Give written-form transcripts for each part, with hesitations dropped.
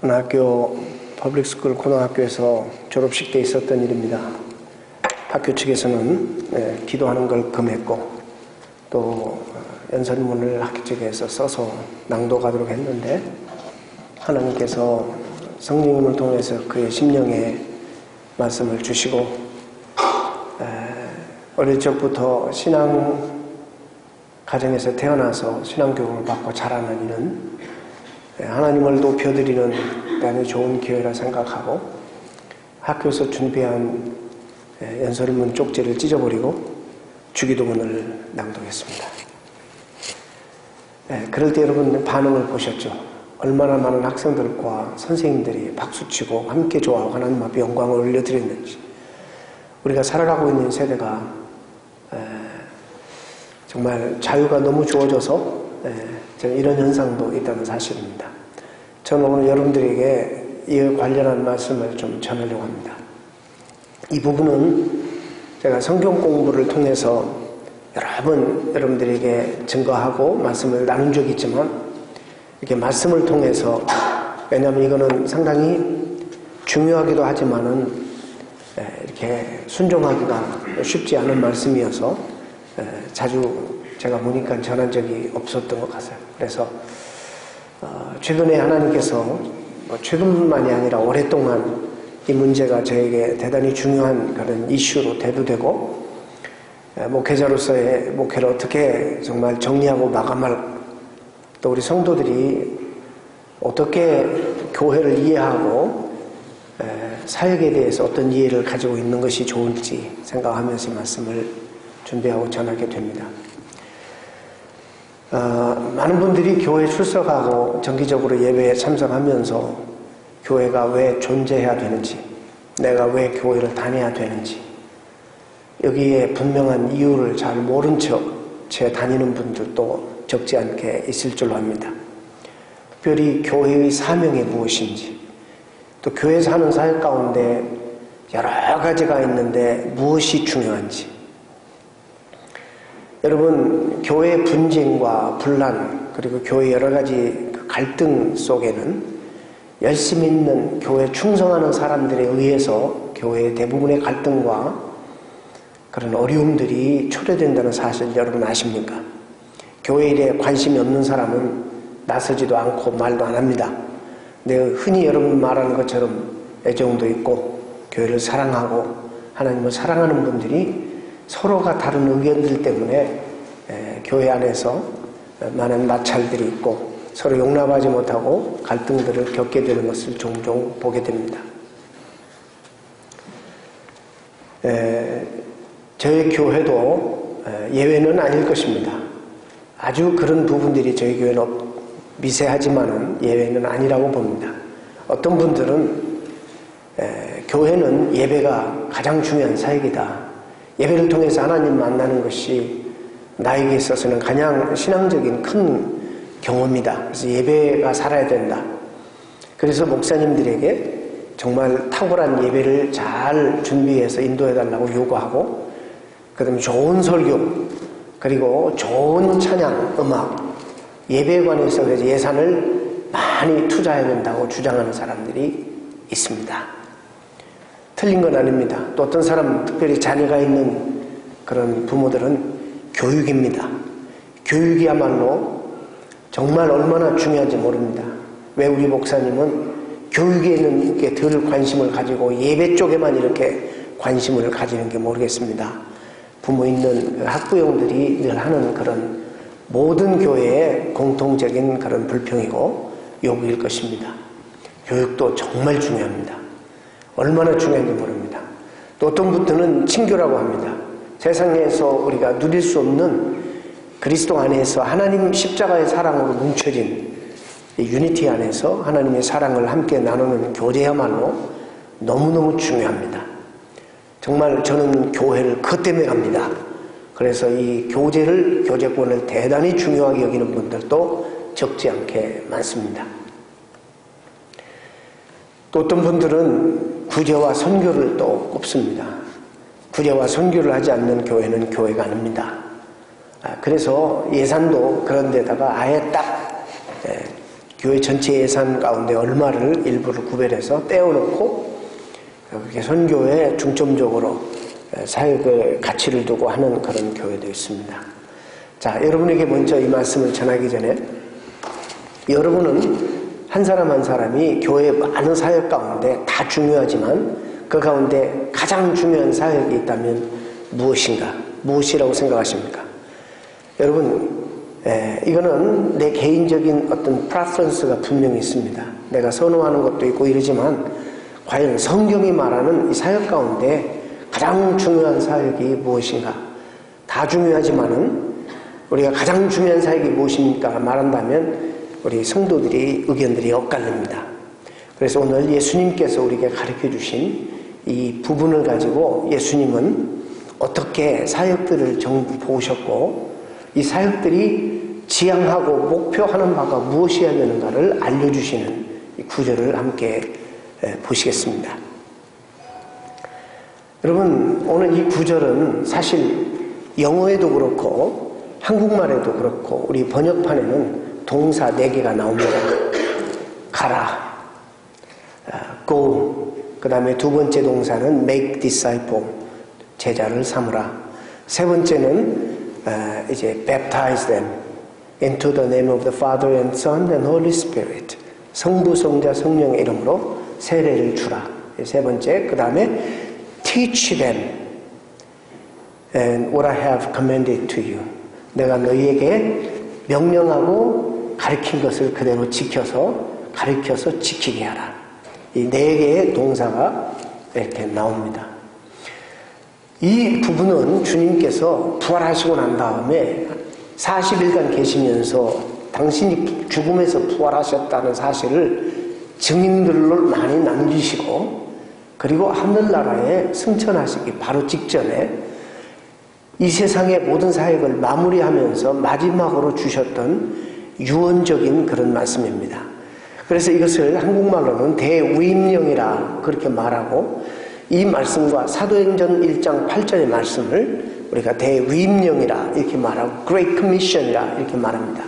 어느 학교 퍼블릭스쿨 고등학교에서 졸업식 때 있었던 일입니다. 학교 측에서는 기도하는 걸 금했고 또 연설문을 학교 측에서 써서 낭독하도록 했는데 하나님께서 성령님을 통해서 그의 심령에 말씀을 주시고 어릴 적부터 신앙 가정에서 태어나서 신앙교육을 받고 자라는 이는 하나님을 높여드리는 대단히 좋은 기회라 생각하고 학교에서 준비한 연설문 쪽지를 찢어버리고 주기도문을 낭독했습니다. 그럴 때 여러분 반응을 보셨죠? 얼마나 많은 학생들과 선생님들이 박수치고 함께 좋아하고 하나님 앞에 영광을 올려드렸는지. 우리가 살아가고 있는 세대가 정말 자유가 너무 주어져서 이런 현상도 있다는 사실입니다. 저는 오늘 여러분들에게 이에 관련한 말씀을 좀 전하려고 합니다. 이 부분은 제가 성경 공부를 통해서 여러 번 여러분들에게 증거하고 말씀을 나눈 적이 있지만 이렇게 말씀을 통해서, 왜냐하면 이거는 상당히 중요하기도 하지만은 이렇게 순종하기가 쉽지 않은 말씀이어서 자주 제가 보니까 전한 적이 없었던 것 같아요. 그래서 최근에 하나님께서 최근만이 아니라 오랫동안 이 문제가 저에게 대단히 중요한 그런 이슈로 대두되고 목회자로서의 목회를 어떻게 정말 정리하고 마감할, 또 우리 성도들이 어떻게 교회를 이해하고 사역에 대해서 어떤 이해를 가지고 있는 것이 좋을지 생각하면서 말씀을 준비하고 전하게 됩니다. 많은 분들이 교회에 출석하고 정기적으로 예배에 참석하면서 교회가 왜 존재해야 되는지, 내가 왜 교회를 다녀야 되는지, 여기에 분명한 이유를 잘 모른 채 다니는 분들도 적지 않게 있을 줄로 압니다. 특별히 교회의 사명이 무엇인지, 또 교회에서 하는 사역 가운데 여러 가지가 있는데 무엇이 중요한지. 여러분, 교회의 분쟁과 분란, 그리고 교회의 여러 가지 갈등 속에는 열심히 있는 교회에 충성하는 사람들에 의해서 교회의 대부분의 갈등과 그런 어려움들이 초래된다는 사실 여러분 아십니까? 교회에 대해 관심이 없는 사람은 나서지도 않고 말도 안 합니다. 근데 흔히 여러분 말하는 것처럼 애정도 있고 교회를 사랑하고 하나님을 사랑하는 분들이 서로가 다른 의견들 때문에 교회 안에서 많은 마찰들이 있고 서로 용납하지 못하고 갈등들을 겪게 되는 것을 종종 보게 됩니다. 저희 교회도 예외는 아닐 것입니다. 아주 그런 부분들이 저희 교회는 미세하지만은 예외는 아니라고 봅니다. 어떤 분들은 교회는 예배가 가장 중요한 사역이다. 예배를 통해서 하나님 만나는 것이 나에게 있어서는 가장 신앙적인 큰 경험이다. 그래서 예배가 살아야 된다. 그래서 목사님들에게 정말 탁월한 예배를 잘 준비해서 인도해달라고 요구하고, 그 다음에 좋은 설교, 그리고 좋은 찬양, 음악, 예배에 관해서 그래서 예산을 많이 투자해야 된다고 주장하는 사람들이 있습니다. 틀린 건 아닙니다. 또 어떤 사람, 특별히 자녀가 있는 그런 부모들은 교육입니다. 교육이야말로 정말 얼마나 중요한지 모릅니다. 왜 우리 목사님은 교육에는 이렇게 덜 관심을 가지고 예배 쪽에만 이렇게 관심을 가지는 게 모르겠습니다. 부모 있는 학부형들이 늘 하는 그런 모든 교회의 공통적인 그런 불평이고 요구일 것입니다. 교육도 정말 중요합니다. 얼마나 중요한지 모릅니다. 또 어떤 분들은 친교라고 합니다. 세상에서 우리가 누릴 수 없는 그리스도 안에서 하나님 십자가의 사랑으로 뭉쳐진 유니티 안에서 하나님의 사랑을 함께 나누는 교제야말로 너무너무 중요합니다. 정말 저는 교회를 그것 때문에 갑니다. 그래서 이 교제권을 대단히 중요하게 여기는 분들도 적지 않게 많습니다. 또 어떤 분들은 구제와 선교를 또 꼽습니다. 구제와 선교를 하지 않는 교회는 교회가 아닙니다. 그래서 예산도 그런 데다가 아예 딱 교회 전체 예산 가운데 얼마를 일부를 구별해서 떼어놓고 그렇게 선교에 중점적으로 사역의 가치를 두고 하는 그런 교회도 있습니다. 자, 여러분에게 먼저 이 말씀을 전하기 전에 여러분은 한 사람 한 사람이 교회의 많은 사역 가운데 다 중요하지만 그 가운데 가장 중요한 사역이 있다면 무엇인가? 무엇이라고 생각하십니까? 여러분, 이거는 내 개인적인 어떤 프레퍼런스가 분명히 있습니다. 내가 선호하는 것도 있고 이러지만 과연 성경이 말하는 이 사역 가운데 가장 중요한 사역이 무엇인가? 다 중요하지만은 우리가 가장 중요한 사역이 무엇입니까? 말한다면 우리 성도들이 의견들이 엇갈립니다. 그래서 오늘 예수님께서 우리에게 가르쳐 주신 이 부분을 가지고 예수님은 어떻게 사역들을 전부 보셨고 이 사역들이 지향하고 목표하는 바가 무엇이어야 되는가를 알려주시는 이 구절을 함께 보시겠습니다. 여러분, 오늘 이 구절은 사실 영어에도 그렇고 한국말에도 그렇고 우리 번역판에는 동사 4개가 나옵니다. 가라, go, 그 다음에 두 번째 동사는 make disciple, 제자를 삼으라. 세 번째는 이제 baptize them into the name of the Father and Son and Holy Spirit. 성부, 성자, 성령의 이름으로 세례를 주라. 세 번째, 그 다음에 teach them and what I have commanded to you. 내가 너희에게 명령하고 가르친 것을 그대로 가르쳐서 지키게 하라. 이 4개의 동사가 이렇게 나옵니다. 이 부분은 주님께서 부활하시고 난 다음에 40일간 계시면서 당신이 죽음에서 부활하셨다는 사실을 증인들로 많이 남기시고 그리고 하늘나라에 승천하시기 바로 직전에 이 세상의 모든 사역을 마무리하면서 마지막으로 주셨던 유언적인 그런 말씀입니다. 그래서 이것을 한국말로는 대위임령이라 그렇게 말하고 이 말씀과 사도행전 1장 8절의 말씀을 우리가 대위임령이라 이렇게 말하고 Great Commission이라 이렇게 말합니다.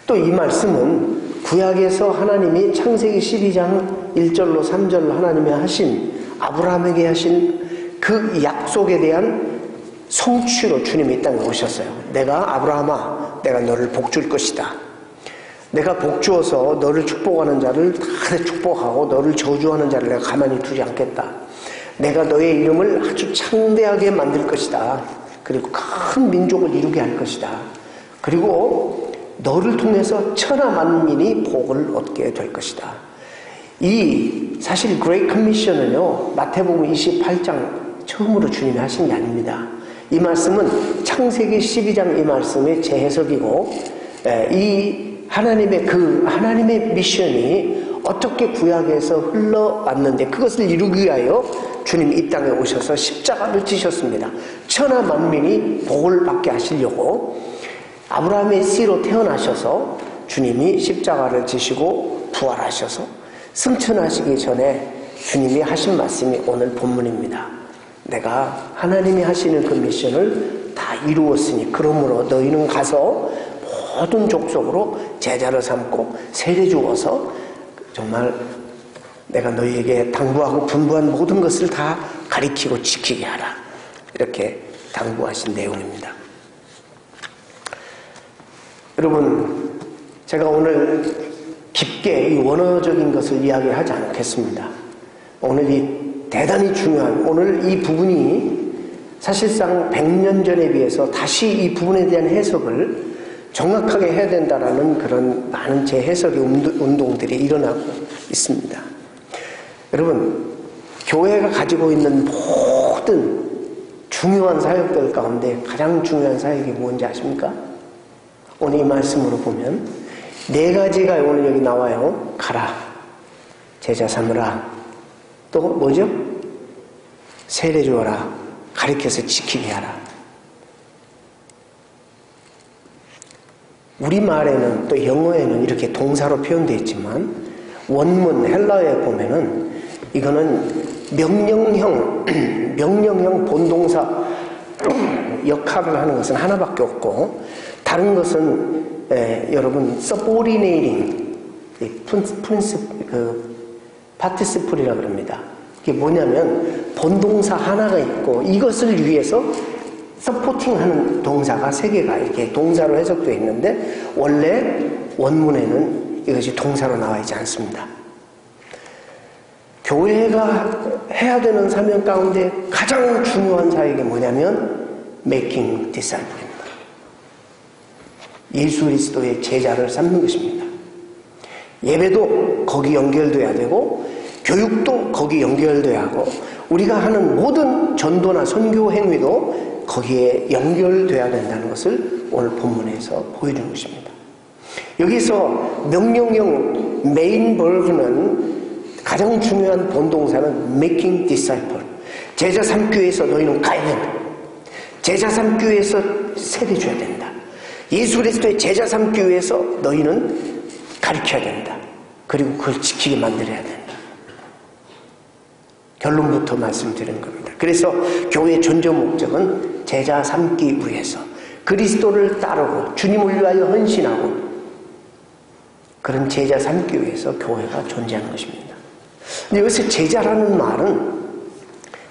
또 이 말씀은 구약에서 하나님이 창세기 12장 1절로 3절로 하나님이 하신 아브라함에게 하신 그 약속에 대한 성취로 주님이 이 땅에 오셨어요. 내가 아브라함아 내가 너를 복줄 것이다. 내가 복주어서 너를 축복하는 자를 다 축복하고 너를 저주하는 자를 내가 가만히 두지 않겠다. 내가 너의 이름을 아주 창대하게 만들 것이다. 그리고 큰 민족을 이루게 할 것이다. 그리고 너를 통해서 천하 만민이 복을 얻게 될 것이다. 이 사실 Great Commission은요 마태복음 28장 처음으로 주님이 하신 게 아닙니다. 이 말씀은 창세기 12장 이 말씀의 재해석이고 이 하나님의 미션이 어떻게 구약에서 흘러왔는데 그것을 이루기 위하여 주님이 이 땅에 오셔서 십자가를 지셨습니다. 천하 만민이 복을 받게 하시려고 아브라함의 씨로 태어나셔서 주님이 십자가를 지시고 부활하셔서 승천하시기 전에 주님이 하신 말씀이 오늘 본문입니다. 내가 하나님이 하시는 그 미션을 다 이루었으니 그러므로 너희는 가서 모든 족속으로 제자를 삼고 세례 주어서 정말 내가 너희에게 당부하고 분부한 모든 것을 다 가리키고 지키게 하라. 이렇게 당부하신 내용입니다. 여러분, 제가 오늘 깊게 이 원어적인 것을 이야기하지 않겠습니다. 오늘 이 대단히 중요한 오늘 이 부분이 사실상 100년 전에 비해서 다시 이 부분에 대한 해석을 정확하게 해야 된다라는 그런 많은 재해석의 운동들이 일어나고 있습니다. 여러분, 교회가 가지고 있는 모든 중요한 사역들 가운데 가장 중요한 사역이 뭔지 아십니까? 오늘 이 말씀으로 보면 4가지가 오늘 여기 나와요. 가라, 제자 삼으라, 또 뭐죠? 세례 주어라, 가르쳐서 지키게 하라. 우리말에는 또 영어에는 이렇게 동사로 표현되어 있지만 원문 헬라어에 보면은 이거는 명령형 본동사 역할을 하는 것은 하나밖에 없고 다른 것은 여러분 subordinating 파티시플이라고 그럽니다. 그게 뭐냐면 본동사 하나가 있고 이것을 위해서 서포팅하는 동사가 3개가 이렇게 동사로 해석되어 있는데 원래 원문에는 이것이 동사로 나와 있지 않습니다. 교회가 해야 되는 사명 가운데 가장 중요한 사역이 뭐냐면 making disciple입니다. 예수 그리스도의 제자를 삼는 것입니다. 예배도 거기 연결돼야 되고 교육도 거기 연결돼야 하고 우리가 하는 모든 전도나 선교 행위도 거기에 연결돼야 된다는 것을 오늘 본문에서 보여주는 것입니다. 여기서 명령형 메인 버브는 가장 중요한 본동사는 making disciple. 제자 삼기 위해서 너희는 가야 된다. 제자 삼기 위해서 세대줘야 된다. 예수 그리스도의 제자 삼기 위해서 너희는 가르쳐야 된다. 그리고 그걸 지키게 만들어야 된다. 결론부터 말씀드리는 겁니다. 그래서 교회의 존재 목적은 제자 삼기 위해서 그리스도를 따르고 주님을 위하여 헌신하고 그런 제자 삼기 위해서 교회가 존재하는 것입니다. 여기서 제자라는 말은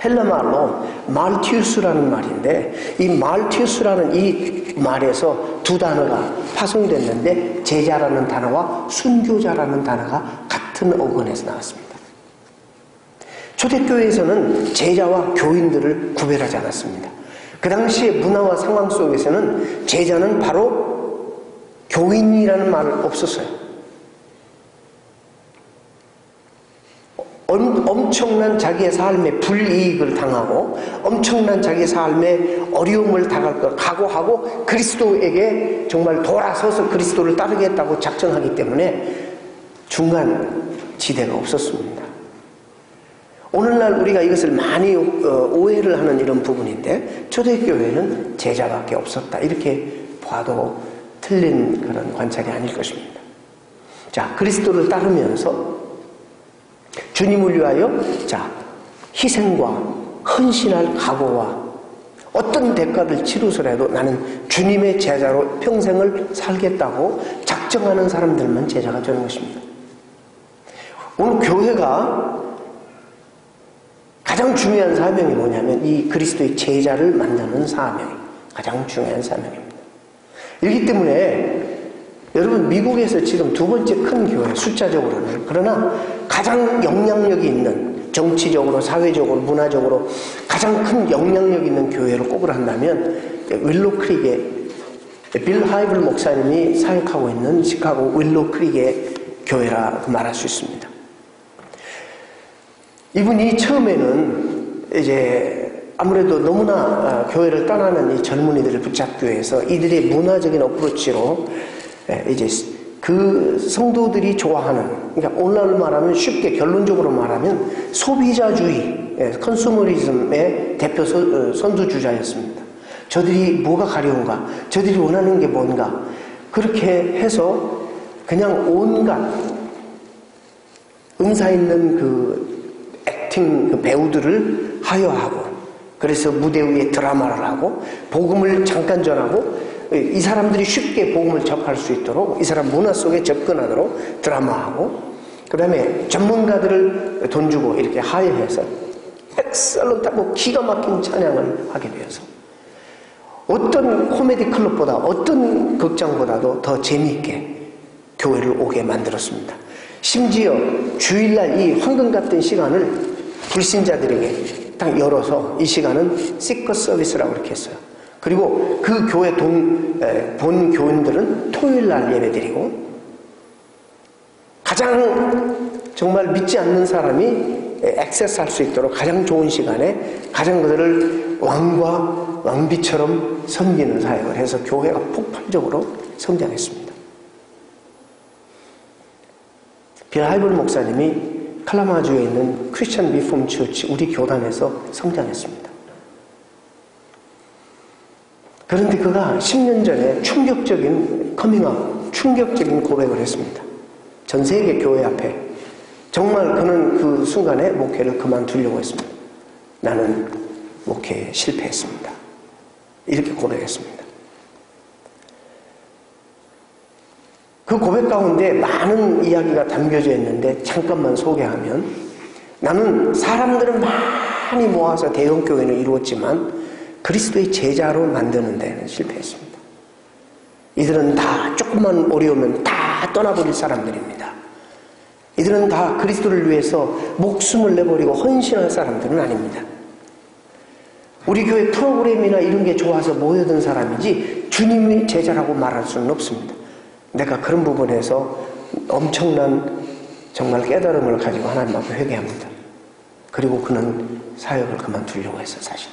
헬라 말로 말티우스라는 말인데 이 말티우스라는 이 말에서 두 단어가 파송이 됐는데 제자라는 단어와 순교자라는 단어가 같은 어근에서 나왔습니다. 초대교회에서는 제자와 교인들을 구별하지 않았습니다. 그 당시의 문화와 상황 속에서는 제자는 바로 교인이라는 말은 없었어요. 엄청난 자기의 삶에 불이익을 당하고 엄청난 자기의 삶에 어려움을 당할 걸 각오하고 그리스도에게 정말 돌아서서 그리스도를 따르겠다고 작정하기 때문에 중간 지대가 없었습니다. 오늘날 우리가 이것을 많이 오해를 하는 이런 부분인데 초대교회는 제자밖에 없었다. 이렇게 봐도 틀린 그런 관찰이 아닐 것입니다. 자, 그리스도를 따르면서 주님을 위하여 희생과 헌신할 각오와 어떤 대가를 치르서라도 나는 주님의 제자로 평생을 살겠다고 작정하는 사람들만 제자가 되는 것입니다. 오늘 교회가 가장 중요한 사명이 뭐냐면 이 그리스도의 제자를 만드는 사명이 가장 중요한 사명입니다. 이렇기 때문에 여러분 미국에서 지금 두 번째 큰 교회 숫자적으로는 그러나 가장 영향력이 있는 정치적으로 사회적으로 문화적으로 가장 큰 영향력 있는 교회를 꼽으란다면 윌로우 크릭의 빌 하이블 목사님이 사역하고 있는 시카고 윌로우 크릭의 교회라고 말할 수 있습니다. 이분이 처음에는 이제 아무래도 너무나 교회를 떠나는 이 젊은이들을 붙잡기 위해서 이들의 문화적인 어프로치로 이제 그 성도들이 좋아하는, 그러니까 오늘날로 말하면 쉽게 결론적으로 말하면 소비자주의, 컨슈머리즘의 대표 선두주자였습니다. 저들이 뭐가 가려운가? 저들이 원하는 게 뭔가? 그렇게 해서 그냥 온갖 은사 있는 그 액팅 그 배우들을 하여하고 그래서 무대 위에 드라마를 하고 복음을 잠깐 전하고 이 사람들이 쉽게 복음을 접할 수 있도록 이 사람 문화 속에 접근하도록 드라마하고 그 다음에 전문가들을 돈 주고 이렇게 하여해서 엑셀로 따고 기가 막힌 찬양을 하게 되어서 어떤 코미디 클럽보다 어떤 극장보다도 더 재미있게 교회를 오게 만들었습니다. 심지어 주일날 이 황금 같은 시간을 불신자들에게 딱 열어서 이 시간은 시커 서비스라고 이렇게 했어요. 그리고 그 교회 본 교인들은 토요일날 예배드리고 가장 정말 믿지 않는 사람이 액세스할 수 있도록 가장 좋은 시간에 가장 그들을 왕과 왕비처럼 섬기는 사역을 해서 교회가 폭발적으로 성장했습니다. 빌 하이블 목사님이 칼라마주에 있는 크리스천 리폼 처치 우리 교단에서 성장했습니다. 그런데 그가 10년 전에 충격적인 커밍아웃, 충격적인 고백을 했습니다. 전 세계 교회 앞에. 정말 그는 그 순간에 목회를 그만두려고 했습니다. 나는 목회에 실패했습니다. 이렇게 고백했습니다. 그 고백 가운데 많은 이야기가 담겨져 있는데 잠깐만 소개하면, 나는 사람들을 많이 모아서 대형교회는 이루었지만 그리스도의 제자로 만드는 데는 실패했습니다. 이들은 다 조금만 어려우면 다 떠나버릴 사람들입니다. 이들은 다 그리스도를 위해서 목숨을 내버리고 헌신할 사람들은 아닙니다. 우리 교회 프로그램이나 이런 게 좋아서 모여든 사람이지 주님의 제자라고 말할 수는 없습니다. 내가 그런 부분에서 엄청난 정말 깨달음을 가지고 하나님 앞에 회개합니다. 그리고 그는 사역을 그만두려고 했어, 사실.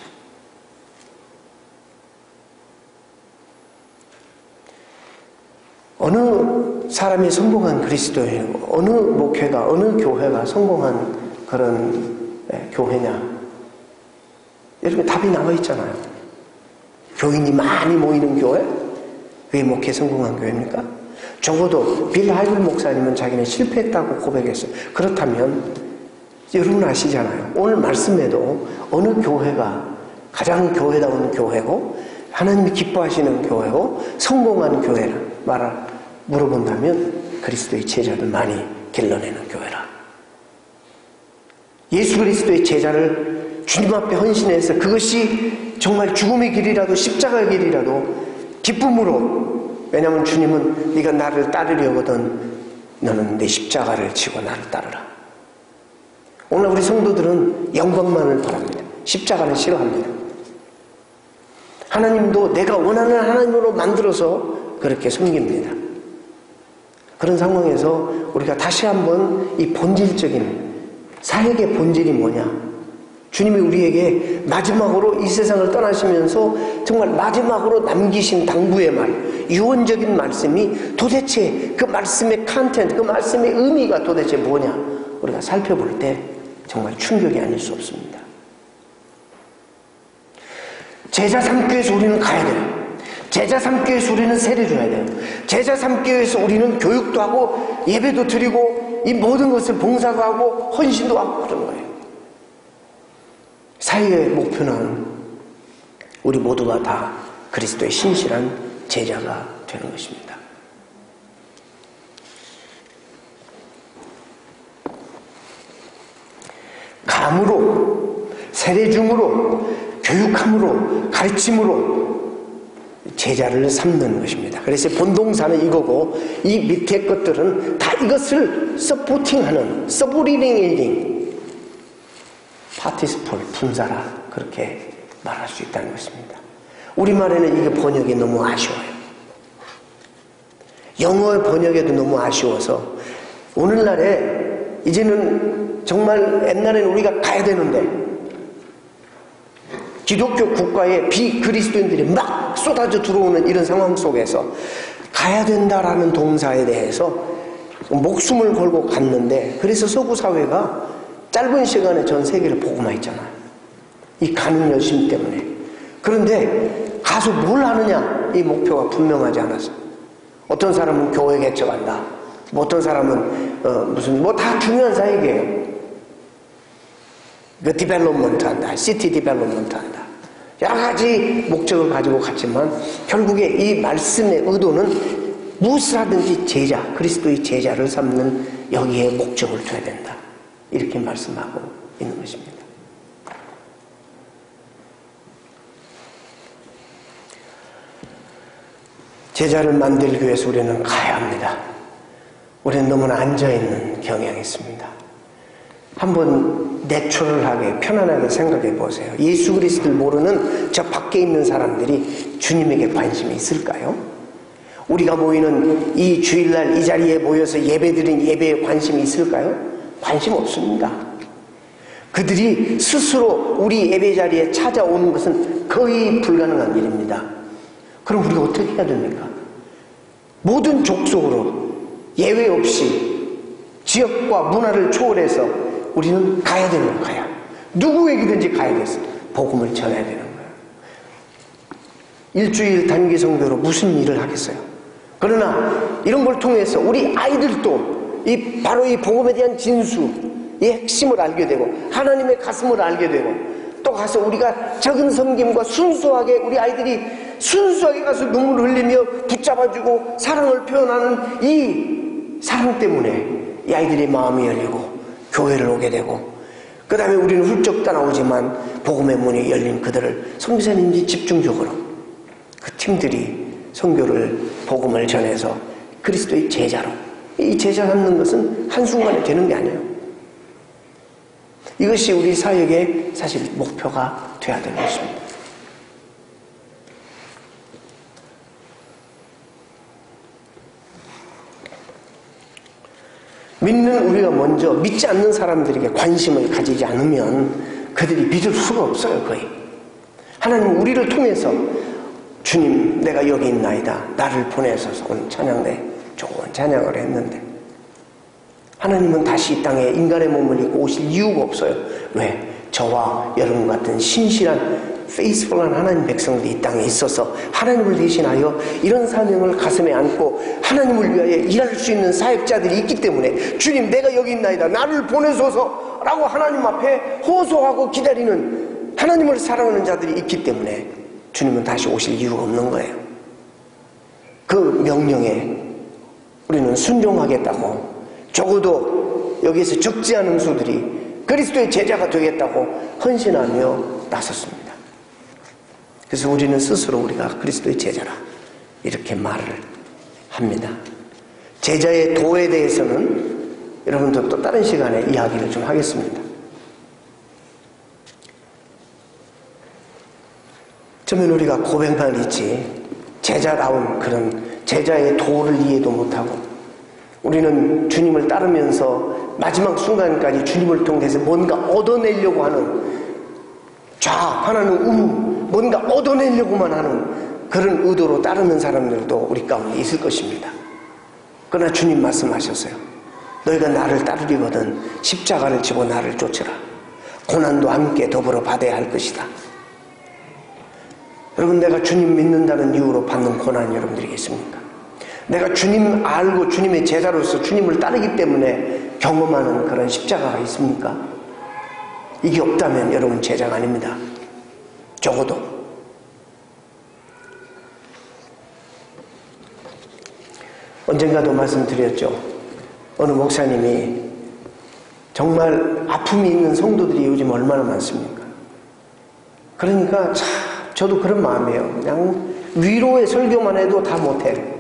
어느 사람이 성공한 그리스도예요. 어느 목회가, 어느 교회가 성공한 그런 교회냐? 여러분, 답이 나와 있잖아요. 교인이 많이 모이는 교회? 그게 목회 성공한 교회입니까? 적어도 빌 하이블 목사님은 자기는 실패했다고 고백했어요. 그렇다면 여러분 아시잖아요. 오늘 말씀에도 어느 교회가 가장 교회다운 교회고 하나님이 기뻐하시는 교회고 성공한 교회라 물어본다면 그리스도의 제자들 많이 길러내는 교회라. 예수 그리스도의 제자를 주님 앞에 헌신해서 그것이 정말 죽음의 길이라도 십자가의 길이라도 기쁨으로, 왜냐하면 주님은 네가 나를 따르려거든 너는 내 십자가를 지고 나를 따르라. 오늘 우리 성도들은 영광만을 바랍니다. 십자가는 싫어합니다. 하나님도 내가 원하는 하나님으로 만들어서 그렇게 섬깁니다. 그런 상황에서 우리가 다시 한번 이 본질적인 사역의 본질이 뭐냐? 주님이 우리에게 마지막으로 이 세상을 떠나시면서 정말 마지막으로 남기신 당부의 말, 유언적인 말씀이 도대체 그 말씀의 컨텐트, 그 말씀의 의미가 도대체 뭐냐? 우리가 살펴볼 때 정말 충격이 아닐 수 없습니다. 제자 삼기 위해서 우리는 가야 돼요. 제자 삼기 위해서 우리는 세례 줘야 돼요. 제자 삼기 위해서 우리는 교육도 하고 예배도 드리고 이 모든 것을 봉사도 하고 헌신도 하고 그런 거예요. 사회의 목표는 우리 모두가 다 그리스도의 신실한 제자가 되는 것입니다. 감으로, 세례 중으로, 교육함으로, 가르침으로 제자를 삼는 것입니다. 그래서 본동사는 이거고 이 밑에 것들은 다 이것을 서포팅하는, 서브리딩, 파티스폴, 분사라 그렇게 말할 수 있다는 것입니다. 우리말에는 이게 번역이 너무 아쉬워요. 영어 번역에도 너무 아쉬워서 오늘날에 이제는 정말 옛날에는 우리가 가야 되는데 기독교 국가에 비그리스도인들이 막 쏟아져 들어오는 이런 상황 속에서 가야 된다라는 동사에 대해서 목숨을 걸고 갔는데, 그래서 서구 사회가 짧은 시간에 전 세계를 복음화했잖아요. 이 가는 열심 때문에. 그런데 가서 뭘 하느냐, 이 목표가 분명하지 않아서 어떤 사람은 교회 개척한다, 뭐 어떤 사람은 뭐 다 중요한 사역이에요. 그 디벨롭먼트 한다, 시티 디벨롭먼트 한다, 여러 가지 목적을 가지고 갔지만 결국에 이 말씀의 의도는 무엇을 하든지 제자, 그리스도의 제자를 삼는 여기에 목적을 둬야 된다, 이렇게 말씀하고 있는 것입니다. 제자를 만들기 위해서 우리는 가야 합니다. 우리는 너무나 앉아있는 경향이 있습니다. 한번 내추럴하게 편안하게 생각해 보세요. 예수 그리스도를 모르는 저 밖에 있는 사람들이 주님에게 관심이 있을까요? 우리가 모이는 이 주일날 이 자리에 모여서 예배드린 예배에 관심이 있을까요? 관심 없습니다. 그들이 스스로 우리 예배 자리에 찾아오는 것은 거의 불가능한 일입니다. 그럼 우리가 어떻게 해야 됩니까? 모든 족속으로 예외 없이 지역과 문화를 초월해서 우리는 가야 되는 거야. 누구에게든지 가야겠어. 복음을 전해야 되는 거야. 일주일 단기 성교로 무슨 일을 하겠어요? 그러나 이런 걸 통해서 우리 아이들도 바로 이 복음에 대한 진수, 이 핵심을 알게 되고 하나님의 가슴을 알게 되고 또 가서 우리가 적은 섬김과 순수하게 우리 아이들이 순수하게 가서 눈물을 흘리며 붙잡아주고 사랑을 표현하는 이 사랑 때문에 이 아이들의 마음이 열리고 교회를 오게 되고, 그 다음에 우리는 훌쩍 따라오지만 복음의 문이 열린 그들을 선교사님들이 집중적으로 그 팀들이 선교를 복음을 전해서 그리스도의 제자로, 이 제자 삼는 것은 한순간에 되는 게 아니에요. 이것이 우리 사역의 사실 목표가 되어야 되는 것입니다. 믿는 우리가 먼저 믿지 않는 사람들에게 관심을 가지지 않으면 그들이 믿을 수가 없어요. 거의 하나님은 우리를 통해서 주님 내가 여기 있나이다 나를 보내소서, 오늘 찬양대 좋은 찬양을 했는데 하나님은 다시 이 땅에 인간의 몸을 입고 오실 이유가 없어요. 왜? 저와 여러분 같은 신실한 페이스풀한 하나님 백성들이 이 땅에 있어서 하나님을 대신하여 이런 사명을 가슴에 안고 하나님을 위하여 일할 수 있는 사역자들이 있기 때문에 주님 내가 여기 있나이다 나를 보내소서 라고 하나님 앞에 호소하고 기다리는 하나님을 사랑하는 자들이 있기 때문에 주님은 다시 오실 이유가 없는 거예요. 그 명령에 우리는 순종하겠다고, 적어도 여기에서 적지 않은 수들이 그리스도의 제자가 되겠다고 헌신하며 나섰습니다. 그래서 우리는 스스로 우리가 그리스도의 제자라 이렇게 말을 합니다. 제자의 도에 대해서는 여러분들 또 다른 시간에 이야기를 좀 하겠습니다. 처음엔 우리가 고백만 있지 제자다운 그런 제자의 도를 이해도 못하고, 우리는 주님을 따르면서 마지막 순간까지 주님을 통해서 뭔가 얻어내려고 하는, 좌하나는 우, 뭔가 얻어내려고만 하는 그런 의도로 따르는 사람들도 우리 가운데 있을 것입니다. 그러나 주님 말씀하셨어요. 너희가 나를 따르려거든 십자가를 지고 나를 쫓으라. 고난도 함께 더불어 받아야 할 것이다. 여러분, 내가 주님 믿는다는 이유로 받는 고난이 여러분들에게 있습니까? 내가 주님 알고 주님의 제자로서 주님을 따르기 때문에 경험하는 그런 십자가가 있습니까? 이게 없다면 여러분 제자가 아닙니다. 적어도. 언젠가도 말씀드렸죠. 어느 목사님이 정말 아픔이 있는 성도들이 요즘 얼마나 많습니까? 그러니까 참 저도 그런 마음이에요. 그냥 위로의 설교만 해도 다 못해.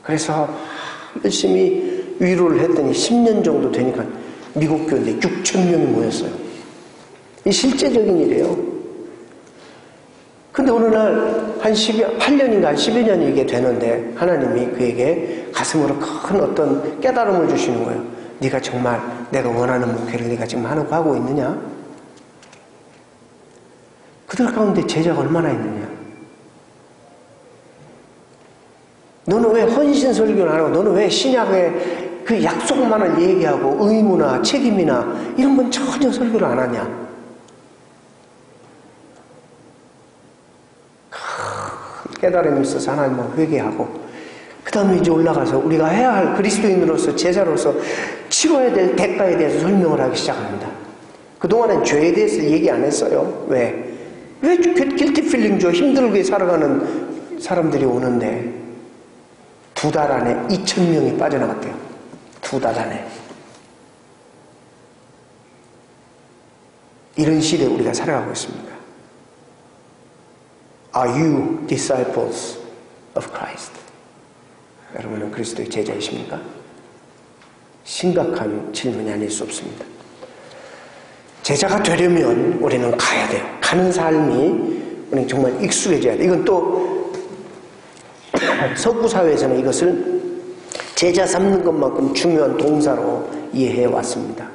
그래서 열심히 위로를 했더니 10년 정도 되니까 미국 교회인데 6,000명이 모였어요. 이 실제적인 일이에요. 근데 어느 날 한 8년인가 10여 년이 이게 되는데 하나님이 그에게 가슴으로 큰 어떤 깨달음을 주시는 거예요. 네가 정말 내가 원하는 목회를 네가 지금 하고 있느냐? 그들 가운데 제자가 얼마나 있느냐? 너는 왜 헌신 설교를 안 하고, 너는 왜 신약의 그 약속만을 얘기하고 의무나 책임이나 이런 건 전혀 설교를 안 하냐? 깨달음이 있어서 하나님을 회개하고, 그 다음에 이제 올라가서 우리가 해야 할 그리스도인으로서 제자로서 치러야 될 대가에 대해서 설명을 하기 시작합니다. 그동안은 죄에 대해서 얘기 안 했어요. 왜 길티 필링 힘들게 살아가는 사람들이 오는데 2달 안에 2,000명이 빠져나갔대요. 2달 안에. 이런 시대에 우리가 살아가고 있습니다. Are you disciples of Christ? 여러분은 그리스도의 제자이십니까? 심각한 질문이 아닐 수 없습니다. 제자가 되려면 우리는 가야 돼요. 가는 삶이 우리는 정말 익숙해져야 돼요. 이건 또 서구 사회에서는 이것을 제자 삼는 것만큼 중요한 동사로 이해해 왔습니다.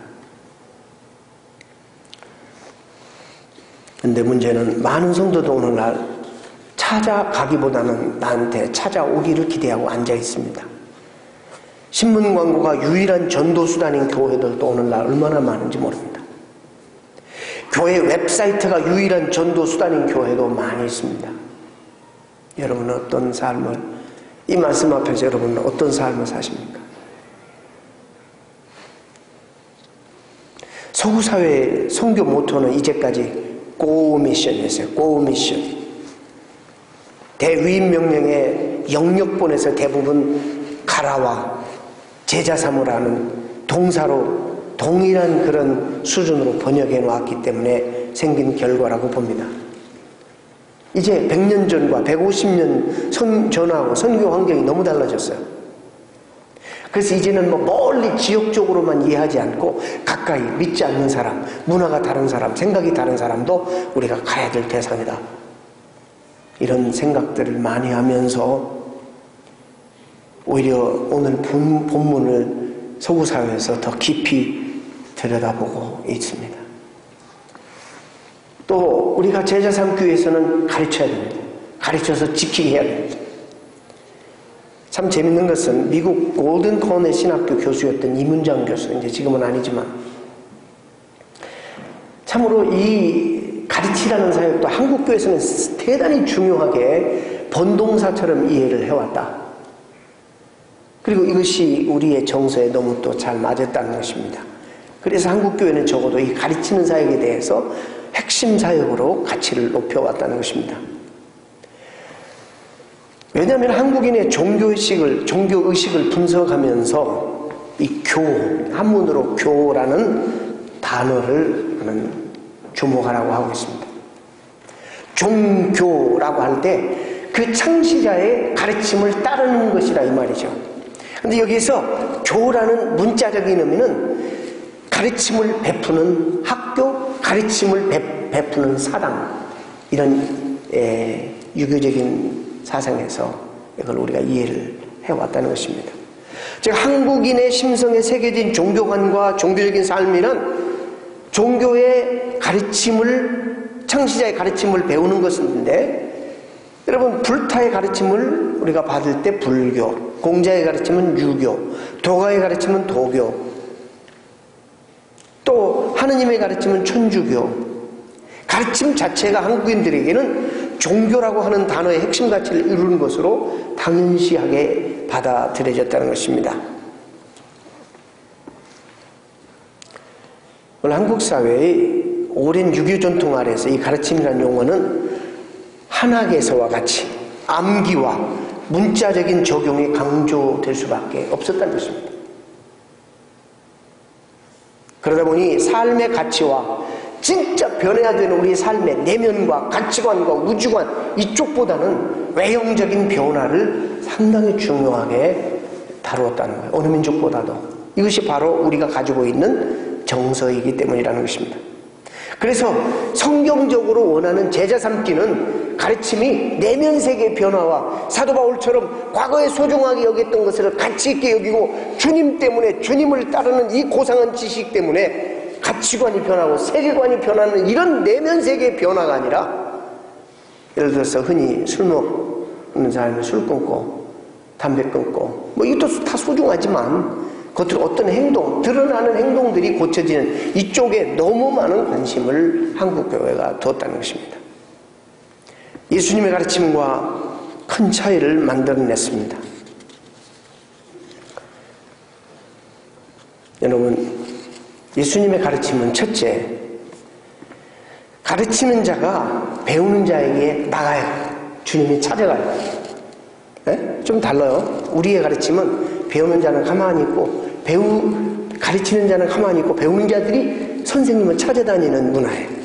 근데 문제는 많은 성도도 오늘날 찾아가기보다는 나한테 찾아오기를 기대하고 앉아 있습니다. 신문 광고가 유일한 전도수단인 교회들도 오늘날 얼마나 많은지 모릅니다. 교회 웹사이트가 유일한 전도수단인 교회도 많이 있습니다. 여러분은 어떤 삶을, 이 말씀 앞에서 여러분은 어떤 삶을 사십니까? 서구사회의 선교 모토는 이제까지 Go Mission이었어요. Go Mission. 대위임 명령에 영역본에서 대부분 가라와 제자 삼으라는 동사로 동일한 그런 수준으로 번역해 놓았기 때문에 생긴 결과라고 봅니다. 이제 100년 전과 150년 전하고 선교 환경이 너무 달라졌어요. 그래서 이제는 뭐 멀리 지역적으로만 이해하지 않고 가까이 믿지 않는 사람, 문화가 다른 사람, 생각이 다른 사람도 우리가 가야 될 대상이다. 이런 생각들을 많이 하면서 오히려 오늘 본문을 서구사회에서 더 깊이 들여다보고 있습니다. 또 우리가 제자 삼기 위해서는 가르쳐야 됩니다. 가르쳐서 지키게 해야 됩니다. 참 재밌는 것은 미국 골든 코넷 신학교 교수였던 이문장 교수, 이제 지금은 아니지만, 참으로 이 가르치라는 사역도 한국교회에서는 대단히 중요하게 번동사처럼 이해를 해왔다. 그리고 이것이 우리의 정서에 너무 또 잘 맞았다는 것입니다. 그래서 한국교회는 적어도 이 가르치는 사역에 대해서 핵심 사역으로 가치를 높여왔다는 것입니다. 왜냐하면 한국인의 종교의식을 분석하면서 이 한문으로 교라는 단어를 주목하라고 하고 있습니다. 종교라고 할 때 그 창시자의 가르침을 따르는 것이라 이 말이죠. 근데 여기서 교라는 문자적인 의미는 가르침을 베푸는 학교, 가르침을 베푸는 사당, 이런 유교적인 사상에서 이걸 우리가 이해를 해왔다는 것입니다. 즉 한국인의 심성에 새겨진 종교관과 종교적인 삶이란 종교의 가르침을, 창시자의 가르침을 배우는 것인데, 여러분 불타의 가르침을 우리가 받을 때 불교, 공자의 가르침은 유교, 도가의 가르침은 도교, 또 하느님의 가르침은 천주교. 가르침 자체가 한국인들에게는 종교라고 하는 단어의 핵심 가치를 이루는 것으로 당연시하게 받아들여졌다는 것입니다. 오늘 한국 사회의 오랜 유교 전통 아래서 이 가르침이라는 용어는 한학에서와 같이 암기와 문자적인 적용이 강조될 수밖에 없었다는 것입니다. 그러다 보니 삶의 가치와 진짜 변해야 되는 우리 삶의 내면과 가치관과 우주관, 이쪽보다는 외형적인 변화를 상당히 중요하게 다루었다는 거예요. 어느 민족보다도. 이것이 바로 우리가 가지고 있는 정서이기 때문이라는 것입니다. 그래서 성경적으로 원하는 제자 삼기는 가르침이 내면 세계의 변화와 사도 바울처럼 과거에 소중하게 여겼던 것을 가치 있게 여기고 주님 때문에, 주님을 따르는 이 고상한 지식 때문에 가치관이 변하고 세계관이 변하는 이런 내면 세계의 변화가 아니라, 예를 들어서 흔히 술 먹는 사람이 술 끊고 담배 끊고 뭐 이것도 다 소중하지만 겉으로 어떤 행동, 드러나는 행동들이 고쳐지는 이쪽에 너무 많은 관심을 한국교회가 두었다는 것입니다. 예수님의 가르침과 큰 차이를 만들어냈습니다. 여러분, 예수님의 가르침은 첫째, 가르치는 자가 배우는 자에게 나가요. 주님이 찾아가요. 네? 좀 달라요. 우리의 가르침은 배우는 자는 가만히 있고 가르치는 자는 가만히 있고 배우는 자들이 선생님을 찾아다니는 문화예요.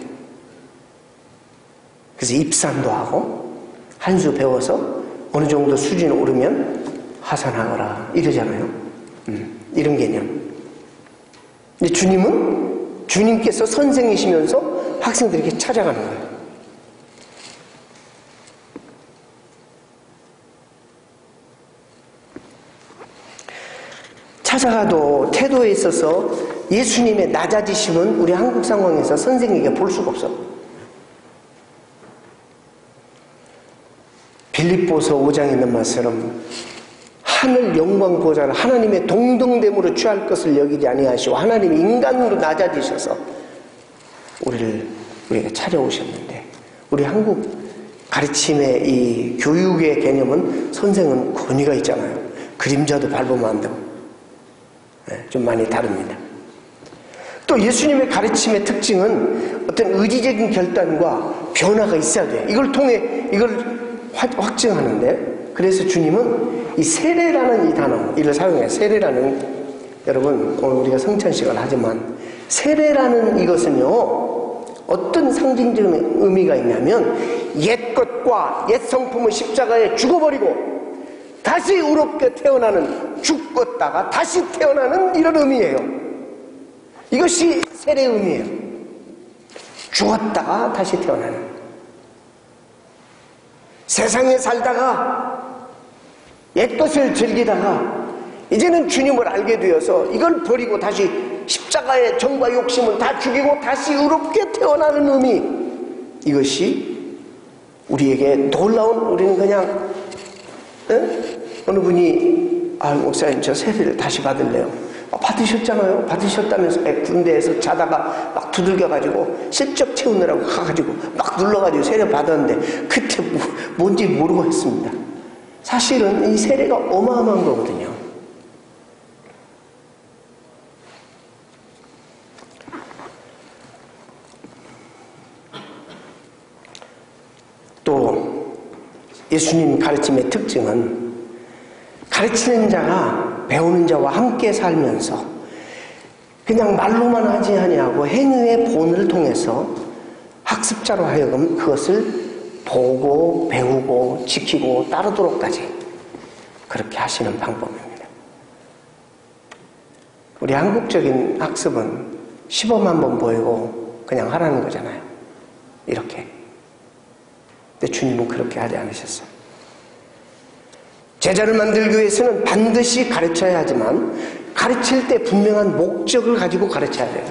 그래서 입산도 하고 한 수 배워서 어느 정도 수준이 오르면 하산하거라 이러잖아요. 이런 개념. 근데 주님께서 선생이시면서 학생들에게 찾아가는 거예요. 찾아가도 태도에 있어서 예수님의 낮아지심은 우리 한국 상황에서 선생에게 볼 수가 없어. 빌립보서 5장에 있는 말처럼 하늘 영광 보좌를 하나님의 동등됨으로 취할 것을 여기지 아니하시고 하나님이 인간으로 낮아지셔서 우리가 찾아오셨는데, 우리 한국 가르침의 이 교육의 개념은 선생은 권위가 있잖아요. 그림자도 밟으면 안 되고. 좀 많이 다릅니다. 또 예수님의 가르침의 특징은 어떤 의지적인 결단과 변화가 있어야 돼요. 이걸 통해 이걸 확증하는데, 그래서 주님은 이 세례라는 이 단어, 이를 사용해요. 세례라는, 여러분 오늘 우리가 성찬식을 하지만 세례라는 이것은요 어떤 상징적인 의미가 있냐면 옛 것과 옛 성품을 십자가에 죽어버리고 다시 의롭게 태어나는, 죽었다가 다시 태어나는 이런 의미예요. 이것이 세례의 의미예요. 죽었다가 다시 태어나는. 세상에 살다가 옛것을 즐기다가 이제는 주님을 알게 되어서 이걸 버리고 다시 십자가의 정과 욕심을 다 죽이고 다시 의롭게 태어나는 의미, 이것이 우리에게 놀라운, 우리는 그냥 어느 분이 목사님 저 세례를 다시 받을래요. 받으셨잖아요. 받으셨다면서 군대에서 자다가 막 두들겨가지고 실적 채우느라고 가가지고 막 눌러가지고 세례 받았는데 그때 뭔지 모르고 했습니다. 사실은 이 세례가 어마어마한 거거든요. 또 예수님 가르침의 특징은 가르치는 자가 배우는 자와 함께 살면서 그냥 말로만 하지 아니하고 행위의 본을 통해서 학습자로 하여금 그것을 보고 배우고 지키고 따르도록까지 그렇게 하시는 방법입니다. 우리 한국적인 학습은 시범 한번 보이고 그냥 하라는 거잖아요. 이렇게. 근데 주님은 그렇게 하지 않으셨어요. 제자를 만들기 위해서는 반드시 가르쳐야 하지만 가르칠 때 분명한 목적을 가지고 가르쳐야 돼요.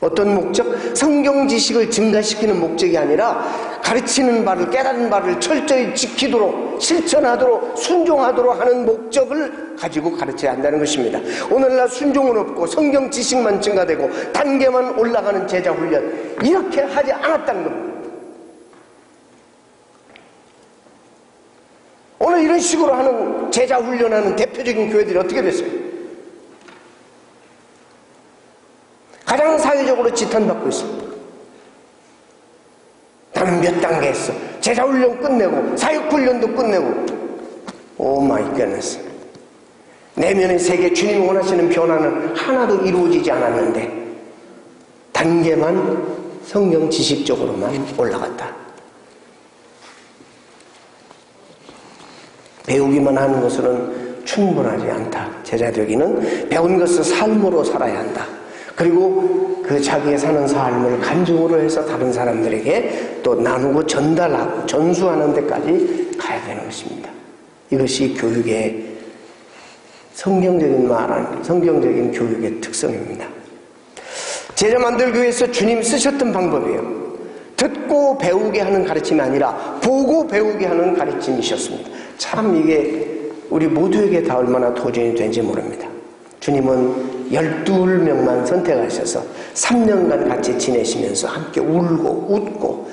어떤 목적? 성경 지식을 증가시키는 목적이 아니라 가르치는 바를, 깨달은 바를 철저히 지키도록, 실천하도록, 순종하도록 하는 목적을 가지고 가르쳐야 한다는 것입니다. 오늘날 순종은 없고 성경 지식만 증가되고 단계만 올라가는 제자 훈련, 이렇게 하지 않았다는 겁니다. 오늘 이런 식으로 하는 제자 훈련하는 대표적인 교회들이 어떻게 됐어요? 가장 사회적으로 지탄받고 있습니다. 나는 몇 단계 했어. 제자 훈련 끝내고 사역 훈련도 끝내고. 오 마이 갓네스. 내면의 세계, 주님이 원하시는 변화는 하나도 이루어지지 않았는데 단계만 성경 지식적으로만 올라갔다. 배우기만 하는 것으로는 충분하지 않다. 제자 되기는 배운 것을 삶으로 살아야 한다. 그리고 그 자기의 사는 삶을 간증으로 해서 다른 사람들에게 또 나누고 전달하고 전수하는 데까지 가야 되는 것입니다. 이것이 교육의 성경적인 말한 성경적인 교육의 특성입니다. 제자 만들기 위해서 주님 쓰셨던 방법이에요. 듣고 배우게 하는 가르침이 아니라 보고 배우게 하는 가르침이셨습니다. 참 이게 우리 모두에게 다 얼마나 도전이 되는지 모릅니다. 주님은 12명만 선택하셔서 3년간 같이 지내시면서 함께 울고 웃고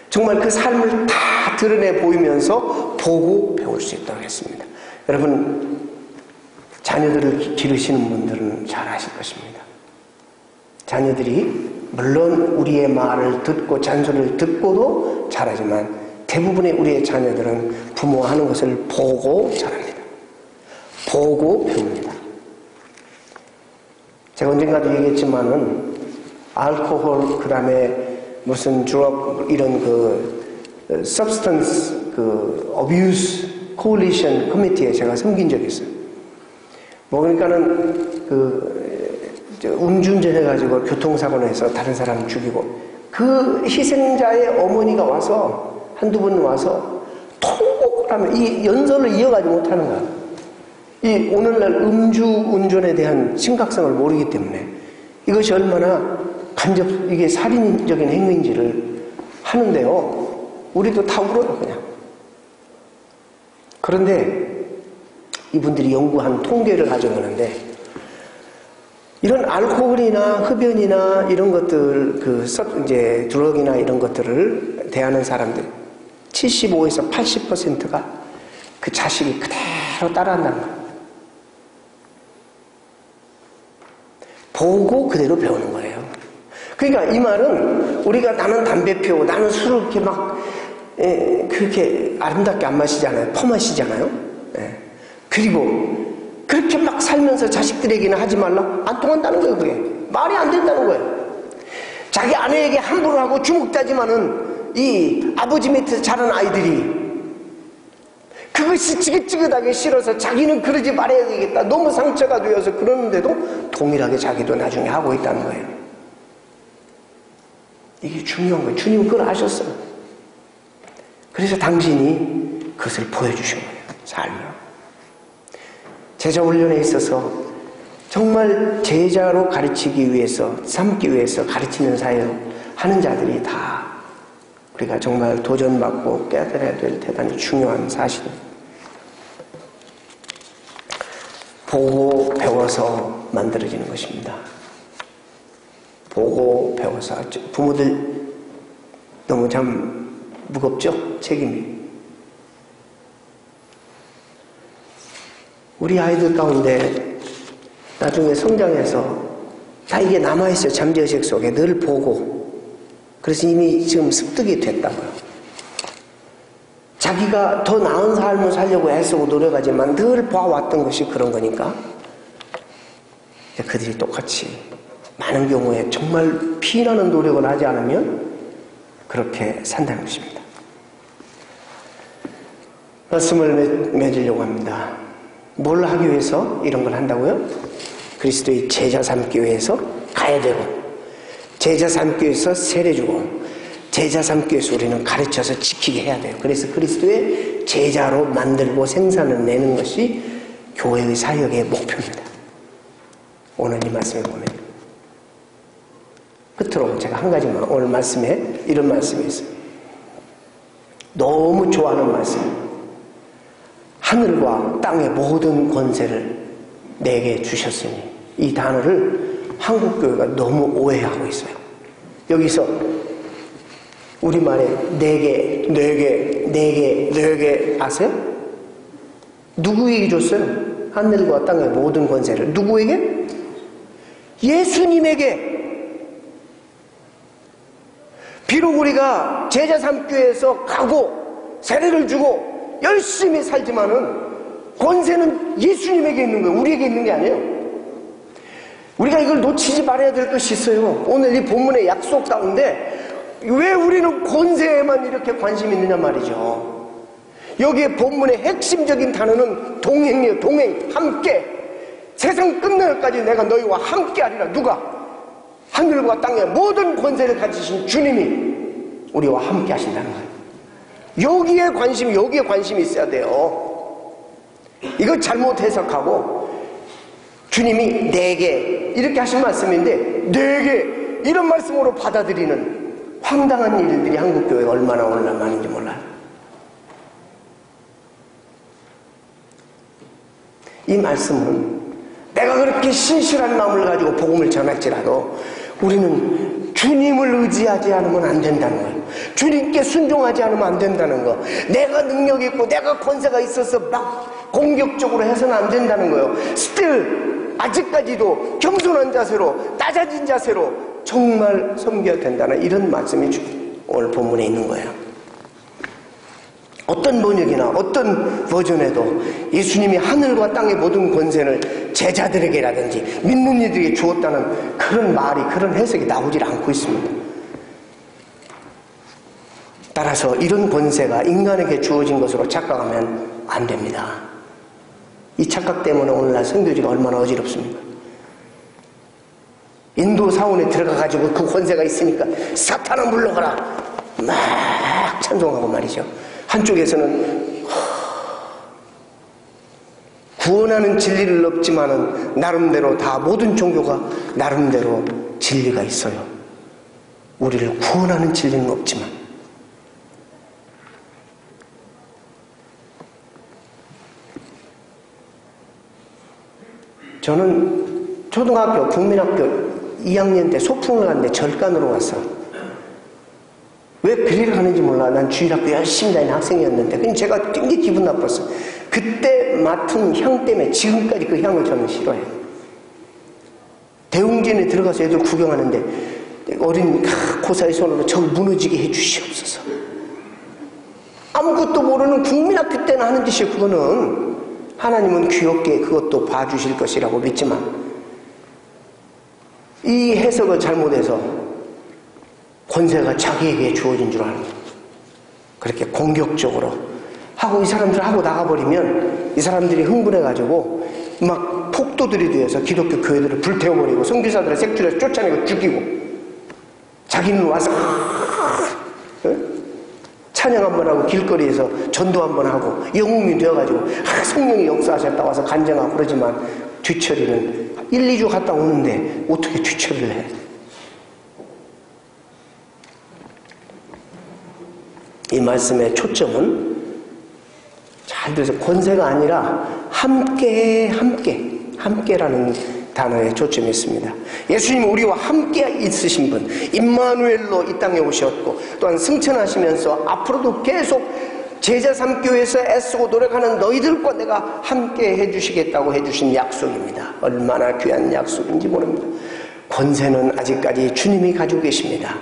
정말 그 삶을 다 드러내 보이면서 보고 배울 수 있도록 했습니다. 여러분, 자녀들을 기르시는 분들은 잘 아실 것입니다. 자녀들이 물론 우리의 말을 듣고 잔소리를 듣고도 잘하지만 대부분의 우리의 자녀들은 부모 하는 것을 보고 자랍니다. 보고 배웁니다. 제가 언젠가도 얘기했지만은 알코올, 그 다음에 무슨 드럭, 이런 substance abuse coalition committee에 제가 섬긴 적이 있어요. 뭐 그러니까는 음주운전 해가지고 교통사고 내서 다른 사람 죽이고 그 희생자의 어머니가 와서 한두 번 와서 통곡을 하면 이 연설을 이어가지 못하는 거야. 이 오늘날 음주운전에 대한 심각성을 모르기 때문에 이것이 얼마나 이게 살인적인 행위인지를 하는데요. 우리도 다 울어요, 그냥. 그런데 이분들이 연구한 통계를 가져오는데 이런 알코올이나 흡연이나 이런 것들, 이제 드럭이나 이런 것들을 대하는 사람들 75에서 80%가 그 자식이 그대로 따라한다는 거예요. 보고 그대로 배우는 거예요. 그러니까 이 말은 우리가 나는 담배 피우고 나는 술을 이렇게 막 그렇게 아름답게 안 마시잖아요. 퍼마시잖아요. 그리고 그렇게 막 살면서 자식들에게는 하지 말라? 안 통한다는 거예요. 그게 말이 안 된다는 거예요. 자기 아내에게 함부로 하고 주먹다지만은 이 아버지 밑에서 자란 아이들이 그것이 지긋지긋하게 싫어서 자기는 그러지 말아야 되겠다, 너무 상처가 되어서 그러는데도 동일하게 자기도 나중에 하고 있다는 거예요. 이게 중요한 거예요. 주님은 그걸 아셨어요. 그래서 당신이 그것을 보여주신 거예요. 삶으로. 제자 훈련에 있어서 정말 제자로 가르치기 위해서, 삼기 위해서 가르치는 사역 하는 자들이 다 우리가 정말 도전받고 깨달아야 될 대단히 중요한 사실입니다. 보고 배워서 만들어지는 것입니다. 보고 배워서. 부모들 너무 참 무겁죠? 책임이. 우리 아이들 가운데 나중에 성장해서 다 이게 남아있어요. 잠재의식 속에 늘 보고. 그래서 이미 지금 습득이 됐다고요. 자기가 더 나은 삶을 살려고 애쓰고 노력하지만 늘 봐왔던 것이 그런 거니까 그들이 똑같이 많은 경우에 정말 피나는 노력을 하지 않으면 그렇게 산다는 것입니다. 말씀을 맺으려고 합니다. 뭘 하기 위해서 이런 걸 한다고요? 그리스도의 제자 삼기 위해서 가야 되고, 제자 삼기 위해서 세례주고, 제자 삼기 위해서 우리는 가르쳐서 지키게 해야 돼요. 그래서 그리스도의 제자로 만들고 생산을 내는 것이 교회의 사역의 목표입니다. 오늘 이 말씀에 보면 끝으로 제가 한 가지만, 오늘 말씀에 이런 말씀이 있어요. 너무 좋아하는 말씀. 하늘과 땅의 모든 권세를 내게 주셨으니, 이 단어를 한국교회가 너무 오해하고 있어요. 여기서 우리말에 내게 아세요? 누구에게 줬어요? 하늘과 땅의 모든 권세를. 누구에게? 예수님에게. 비록 우리가 제자 삼기 위해서 가고 세례를 주고 열심히 살지만은 권세는 예수님에게 있는 거예요. 우리에게 있는 게 아니에요. 우리가 이걸 놓치지 말아야 될 것이 있어요. 오늘 이 본문의 약속 가운데 왜 우리는 권세에만 이렇게 관심이 있느냐 말이죠. 여기에 본문의 핵심적인 단어는 동행이에요. 동행, 함께. 세상 끝날까지 내가 너희와 함께 하리라. 누가? 하늘과 땅의 모든 권세를 가지신 주님이 우리와 함께 하신다는 거예요. 여기에 관심이 있어야 돼요. 이걸 잘못 해석하고 주님이 내게 이렇게 하신 말씀인데, 내게 이런 말씀으로 받아들이는 황당한 일들이 한국교회가 얼마나 오늘날 많은지 몰라요. 이 말씀은 내가 그렇게 신실한 마음을 가지고 복음을 전할지라도 우리는 주님을 의지하지 않으면 안 된다는 거예요. 주님께 순종하지 않으면 안 된다는 거. 내가 능력이 있고 내가 권세가 있어서 막 공격적으로 해서는 안 된다는 거예요. still 아직까지도 겸손한 자세로, 낮아진 자세로 정말 섬겨야 된다는 이런 말씀이 오늘 본문에 있는 거예요. 어떤 번역이나 어떤 버전에도 예수님이 하늘과 땅의 모든 권세를 제자들에게라든지 믿는 이들에게 주었다는 그런 말이, 그런 해석이 나오질 않고 있습니다. 따라서 이런 권세가 인간에게 주어진 것으로 착각하면 안 됩니다. 이 착각 때문에 오늘날 선교지가 얼마나 어지럽습니까? 인도 사원에 들어가가지고 그 권세가 있으니까 사탄아 물러가라 막 찬송하고 말이죠. 한쪽에서는 구원하는 진리를 없지만은 나름대로 다 모든 종교가 나름대로 진리가 있어요. 우리를 구원하는 진리는 없지만. 저는 초등학교 국민학교 2학년 때 소풍을 갔는데 절간으로 왔어. 왜 그리를 하는지 몰라. 난 주일학교 열심히 다니는 학생이었는데 그냥 제가 굉장히 기분 나빴어. 그때 맡은 향 때문에 지금까지 그 향을 저는 싫어해요. 대웅전에 들어가서 애들 구경하는데 어린 고사의 손으로 저를 무너지게 해주시옵소서. 아무것도 모르는 국민학교 때는 하는 짓이 그거는 하나님은 귀엽게 그것도 봐주실 것이라고 믿지만 이 해석을 잘못해서 권세가 자기에게 주어진 줄 알고 그렇게 공격적으로 하고 이 사람들 하고 나가버리면 이 사람들이 흥분해가지고 막 폭도들이 되어서 기독교 교회들을 불태워버리고 선교사들을 색출해서 쫓아내고 죽이고 자기는 와서 찬양 한번 하고 길거리에서 전도 한번 하고 영웅이 되어가지고 성령이 역사하셨다 와서 간증하고 그러지만 뒤처리는 1, 2주 갔다 오는데 어떻게 뒤처리를 해? 이 말씀의 초점은 잘 들으세요. 권세가 아니라 함께라는 단어에 초점이 있습니다. 예수님은 우리와 함께 있으신 분, 임마누엘로 이 땅에 오셨고 또한 승천하시면서 앞으로도 계속 제자 삼교회에서 애쓰고 노력하는 너희들과 내가 함께 해주시겠다고 해주신 약속입니다. 얼마나 귀한 약속인지 모릅니다. 권세는 아직까지 주님이 가지고 계십니다.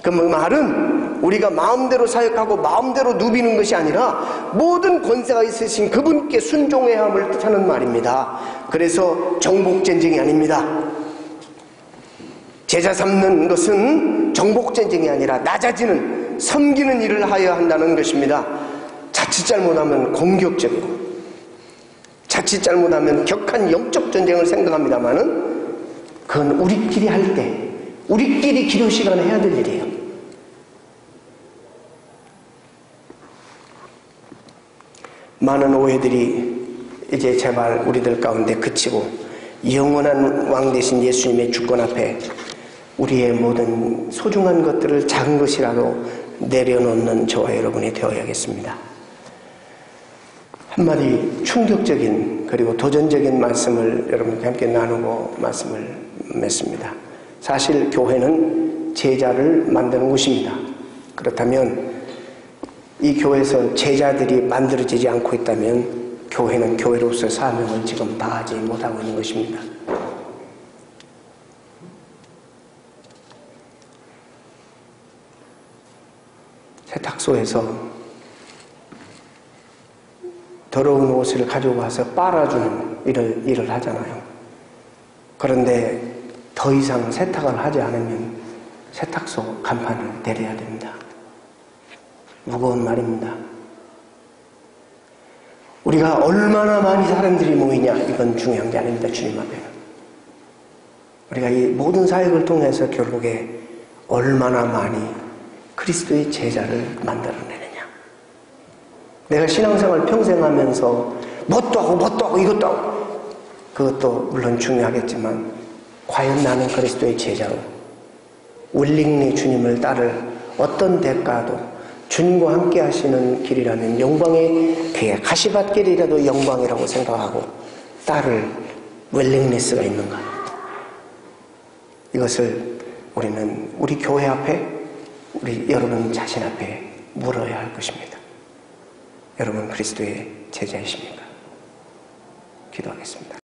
그 말은 우리가 마음대로 사역하고 마음대로 누비는 것이 아니라 모든 권세가 있으신 그분께 순종해야 함을 뜻하는 말입니다. 그래서 정복전쟁이 아닙니다. 제자 삼는 것은 정복전쟁이 아니라 낮아지는 섬기는 일을 하여야 한다는 것입니다. 자칫 잘못하면 공격적이고 자칫 잘못하면 격한 영적 전쟁을 생각합니다마는 그건 우리끼리 할 때 우리끼리 기도 시간에 해야 될 일이에요. 많은 오해들이 이제 제발 우리들 가운데 그치고 영원한 왕 되신 예수님의 주권 앞에 우리의 모든 소중한 것들을 작은 것이라도 내려놓는 저와 여러분이 되어야겠습니다. 한마디 충격적인 그리고 도전적인 말씀을 여러분과 함께 나누고 말씀을 맺습니다. 사실 교회는 제자를 만드는 곳입니다. 그렇다면 이 교회에서 제자들이 만들어지지 않고 있다면 교회는 교회로서의 사명을 지금 다하지 못하고 있는 것입니다. 세탁소에서 더러운 옷을 가지고 와서 빨아주는 일을 하잖아요. 그런데 더 이상 세탁을 하지 않으면 세탁소 간판을 내려야 됩니다. 무거운 말입니다. 우리가 얼마나 많이 사람들이 모이냐 이건 중요한 게 아닙니다. 주님 앞에는. 우리가 이 모든 사역을 통해서 결국에 얼마나 많이 그리스도의 제자를 만들어내느냐. 내가 신앙생활 평생 하면서 뭣도 하고 이것도 하고 그것도 물론 중요하겠지만 과연 나는 그리스도의 제자로 willingly 주님을 따를 어떤 대가도 주님과 함께 하시는 길이라면 영광의 그의 가시밭길이라도 영광이라고 생각하고 따를 웰링리스가 있는가? 이것을 우리는 우리 교회 앞에 우리 여러분 자신 앞에 물어야 할 것입니다. 여러분 그리스도의 제자이십니까? 기도하겠습니다.